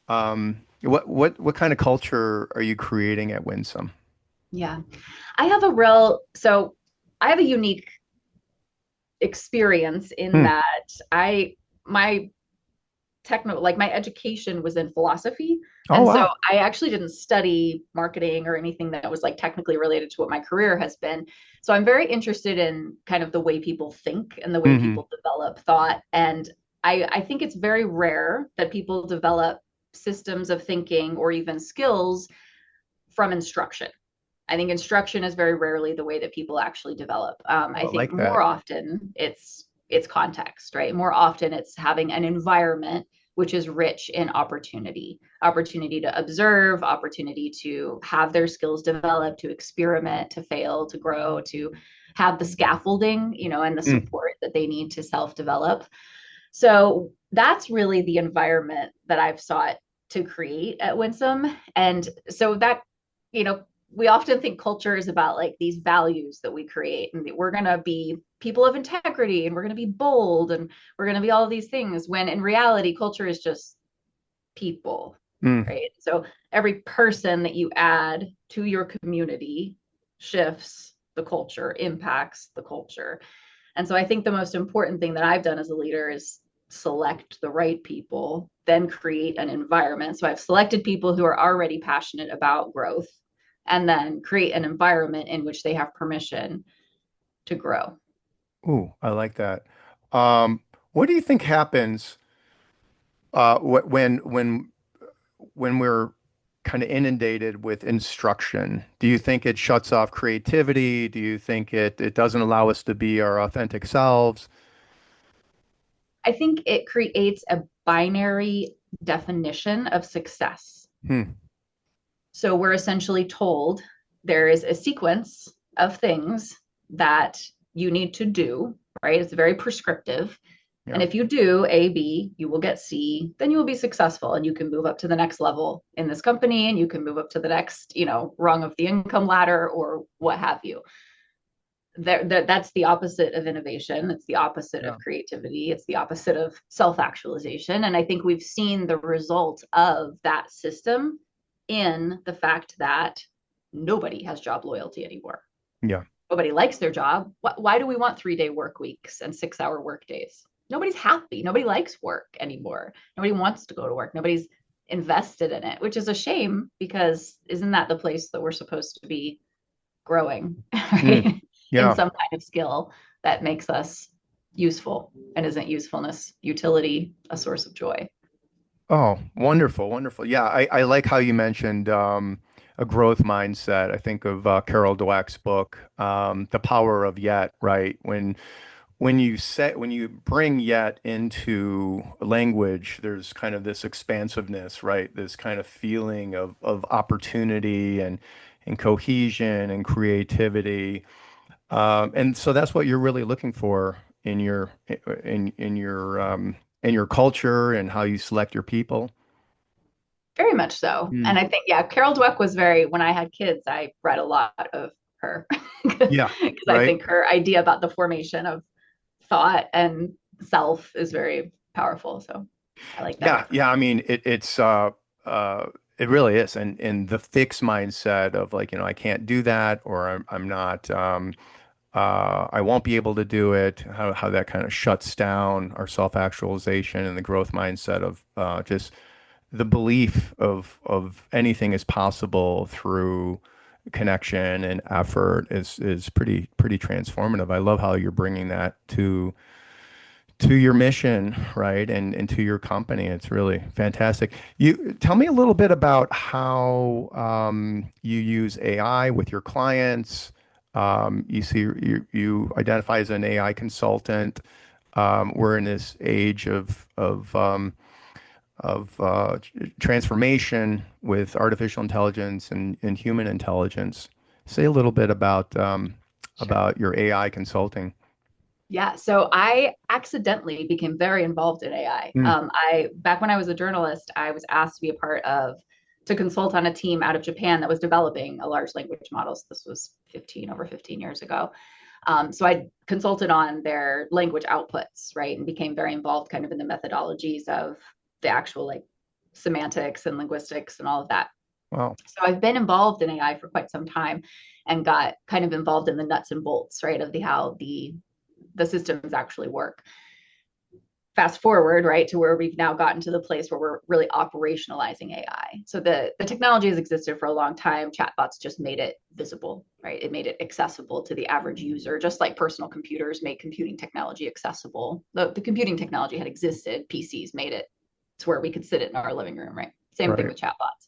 What kind of culture are you creating at Winsome? Yeah. So I have a unique experience in Hmm. that my my education was in philosophy. Oh And so wow. I actually didn't study marketing or anything that was like technically related to what my career has been. So I'm very interested in kind of the way people think and the way Hmm. people develop thought. And I think it's very rare that people develop systems of thinking or even skills from instruction. I think instruction is very rarely the way that people actually develop. Oh, I I think like more that. often it's context, right? More often it's having an environment which is rich in opportunity to observe, opportunity to have their skills develop, to experiment, to fail, to grow, to have the scaffolding, and the Mm. support that they need to self-develop. So that's really the environment that I've sought to create at Winsome. And so that, you know, we often think culture is about like these values that we create, and we're going to be people of integrity, and we're going to be bold, and we're going to be all of these things, when in reality, culture is just people, Mm. right? So every person that you add to your community shifts the culture, impacts the culture. And so I think the most important thing that I've done as a leader is select the right people, then create an environment. So I've selected people who are already passionate about growth, and then create an environment in which they have permission to grow. Ooh, I like that. What do you think happens when we're kind of inundated with instruction? Do you think it shuts off creativity? Do you think it doesn't allow us to be our authentic selves? I think it creates a binary definition of success. Hmm. So we're essentially told there is a sequence of things that you need to do, right? It's very prescriptive. And Yeah. if you do A, B, you will get C, then you will be successful and you can move up to the next level in this company, and you can move up to the next, rung of the income ladder or what have you. That's the opposite of innovation. It's the opposite Yeah. of creativity. It's the opposite of self-actualization. And I think we've seen the result of that system in the fact that nobody has job loyalty anymore. Yeah. Nobody likes their job. Why do we want 3-day work weeks and 6-hour work days? Nobody's happy. Nobody likes work anymore. Nobody wants to go to work. Nobody's invested in it, which is a shame, because isn't that the place that we're supposed to be growing, Hmm. right? In Yeah. some kind of skill that makes us useful, and isn't usefulness, utility, a source of joy. Oh, wonderful, wonderful. Yeah, I like how you mentioned a growth mindset. I think of Carol Dweck's book, The Power of Yet, right? When you bring yet into language, there's kind of this expansiveness, right? This kind of feeling of opportunity and cohesion and creativity. And so that's what you're really looking for in in your culture and how you select your people. Very much so. And Mm. I think, yeah, Carol Dweck was very, when I had kids, I read a lot of her because Yeah, I right. think her idea about the formation of thought and self is very powerful. So I like that. Yeah, yeah. I mean, uh it really is. And the fixed mindset of like, I can't do that, or I'm not I won't be able to do it, how that kind of shuts down our self-actualization and the growth mindset of just the belief of anything is possible through connection and effort is pretty transformative. I love how you're bringing that to your mission, right? And to your company. It's really fantastic. You tell me a little bit about how you use AI with your clients. You identify as an AI consultant. We're in this age of transformation with artificial intelligence and human intelligence. Say a little bit Sure. about your AI consulting. Yeah, so I accidentally became very involved in AI. Mm. I back when I was a journalist, I was asked to be a part of to consult on a team out of Japan that was developing a large language models. This was over 15 years ago. So I consulted on their language outputs, right, and became very involved kind of in the methodologies of the actual like semantics and linguistics and all of that. Wow. So I've been involved in AI for quite some time and got kind of involved in the nuts and bolts, right, of the how the systems actually work. Fast forward, right, to where we've now gotten to the place where we're really operationalizing AI. So the technology has existed for a long time. Chatbots just made it visible, right? It made it accessible to the average user, just like personal computers made computing technology accessible. The computing technology had existed, PCs made it to where we could sit it in our living room, right? Same thing Right. with chatbots.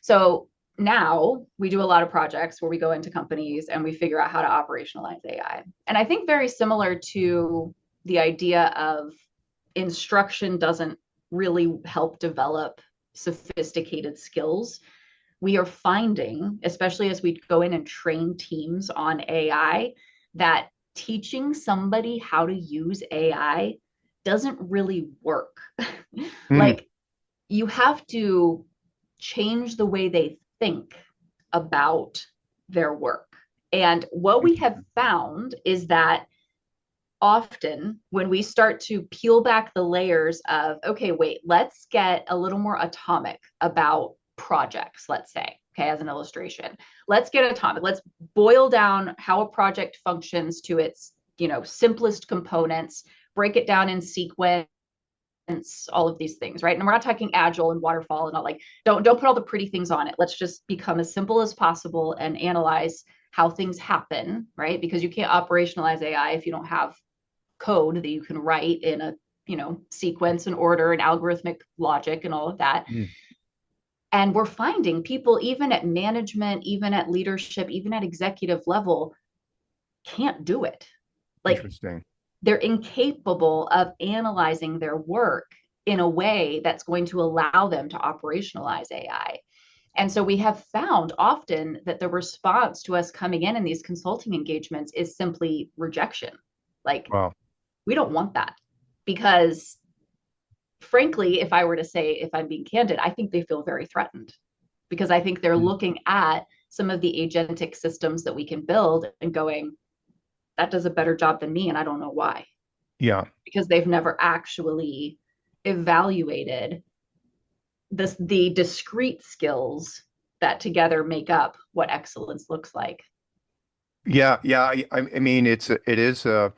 So now we do a lot of projects where we go into companies and we figure out how to operationalize AI. And I think very similar to the idea of instruction doesn't really help develop sophisticated skills. We are finding, especially as we go in and train teams on AI, that teaching somebody how to use AI doesn't really work. Mm, Like, you have to change the way they think about their work. And what we have interesting. found is that often when we start to peel back the layers of, okay, wait, let's get a little more atomic about projects, let's say, okay, as an illustration, let's get atomic. Let's boil down how a project functions to its, simplest components, break it down in sequence, all of these things, right? And we're not talking agile and waterfall and all, like, don't put all the pretty things on it. Let's just become as simple as possible and analyze how things happen, right? Because you can't operationalize AI if you don't have code that you can write in a, sequence and order and algorithmic logic and all of that. Mm, And we're finding people, even at management, even at leadership, even at executive level, can't do it. Like, interesting. they're incapable of analyzing their work in a way that's going to allow them to operationalize AI. And so we have found often that the response to us coming in these consulting engagements is simply rejection. Like, Wow. we don't want that, because frankly, if I were to say, if I'm being candid, I think they feel very threatened, because I think they're Mm, looking at some of the agentic systems that we can build and going, that does a better job than me. And I don't know why, yeah. because they've never actually evaluated the discrete skills that together make up what excellence looks like. Yeah. Yeah. I mean, it is a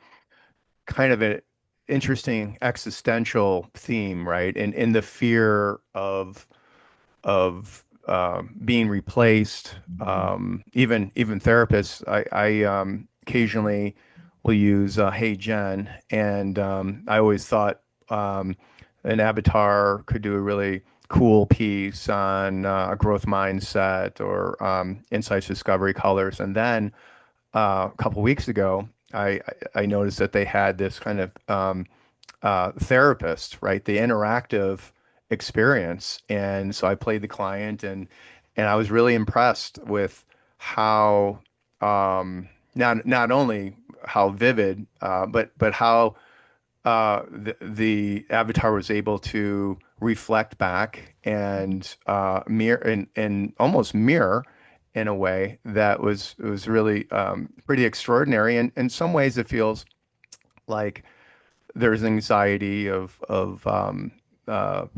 kind of an interesting existential theme, right? And in the fear of being replaced. Even therapists, I occasionally will use Hey Jen, and I always thought an avatar could do a really cool piece on a growth mindset or insights, discovery, colors, and then a couple weeks ago, I noticed that they had this kind of therapist, right? The interactive experience. And so I played the client and I was really impressed with how not only how vivid, but how the avatar was able to reflect back and mirror and almost mirror in a way that was really pretty extraordinary. And in some ways, it feels like there's anxiety of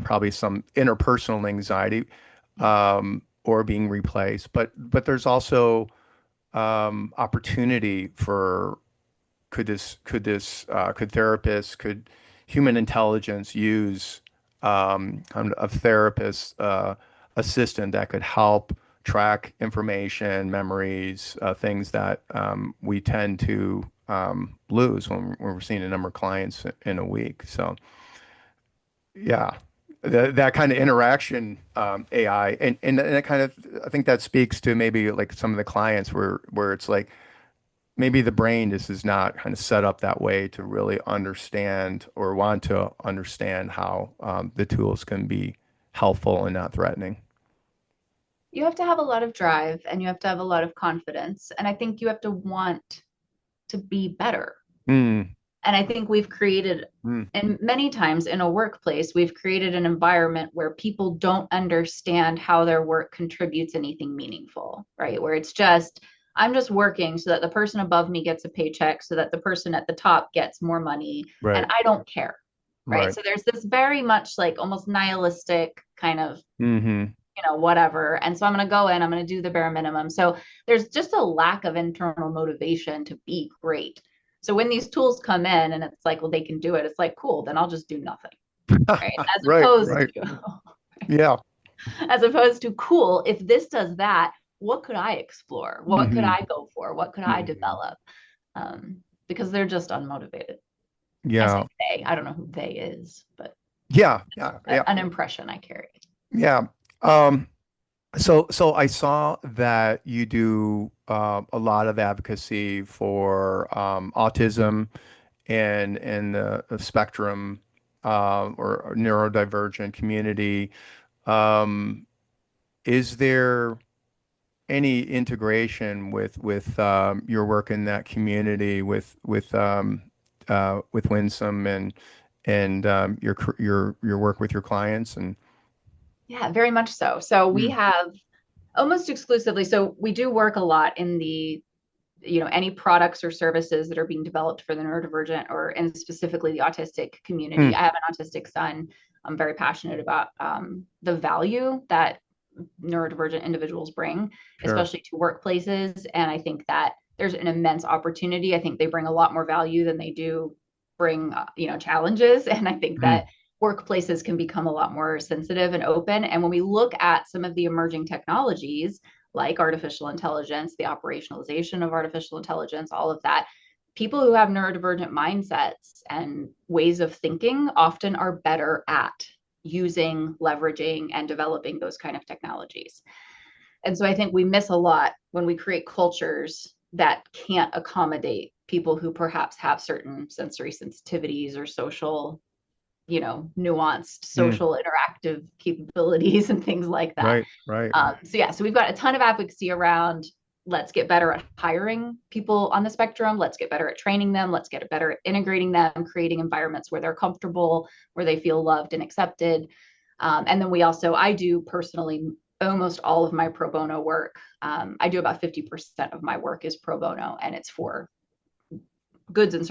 probably some interpersonal anxiety or being replaced, but there's also opportunity for could therapists could human intelligence use kind of a therapist assistant that could help track information, memories, things that we tend to lose when we're seeing a number of clients in a week. So yeah, that kind of interaction, AI, and that kind of I think that speaks to maybe like some of the clients where it's like maybe the brain just is not kind of set up that way to really understand or want to understand how the tools can be helpful and not threatening. You have to have a lot of drive and you have to have a lot of confidence. And I think you have to want to be better. Mm, And I think we've created, mm, and many times in a workplace, we've created an environment where people don't understand how their work contributes anything meaningful, right? Where it's just, I'm just working so that the person above me gets a paycheck, so that the person at the top gets more money, and right, I don't care, right? right. So there's this very much like almost nihilistic kind of, Hmm. whatever. And so I'm going to go in, I'm going to do the bare minimum. So there's just a lack of internal motivation to be great. So when these tools come in and it's like, well, they can do it, it's like, cool, then I'll just do nothing. Right. As Right, opposed right. to, Yeah. as opposed to, cool, if this does that, what could I explore? What could Hmm. I go for? What could I Hmm. develop? Um, because they're just unmotivated. I say Yeah. they, I don't know who they is, but Yeah. Yeah. Yeah. an impression I carry. Yeah. Um, so I saw that you do a lot of advocacy for autism and the spectrum or neurodivergent community. Um, is there any integration with your work in that community with Winsome and your work with your clients and Yeah, very much so. So we mm, have almost exclusively, so we do work a lot in the, any products or services that are being developed for the neurodivergent or and specifically the autistic community. mm, I have an autistic son. I'm very passionate about the value that neurodivergent individuals bring, sure. especially to workplaces. And I think that there's an immense opportunity. I think they bring a lot more value than they do bring, challenges. And I think Mm, that workplaces can become a lot more sensitive and open. And when we look at some of the emerging technologies like artificial intelligence, the operationalization of artificial intelligence, all of that, people who have neurodivergent mindsets and ways of thinking often are better at using, leveraging, and developing those kind of technologies. And so I think we miss a lot when we create cultures that can't accommodate people who perhaps have certain sensory sensitivities or social, nuanced mm, social interactive capabilities and things like that. right, right. So yeah, so we've got a ton of advocacy around, let's get better at hiring people on the spectrum. Let's get better at training them. Let's get better at integrating them, creating environments where they're comfortable, where they feel loved and accepted. And then I do personally almost all of my pro bono work. I do about 50% of my work is pro bono, and it's for goods and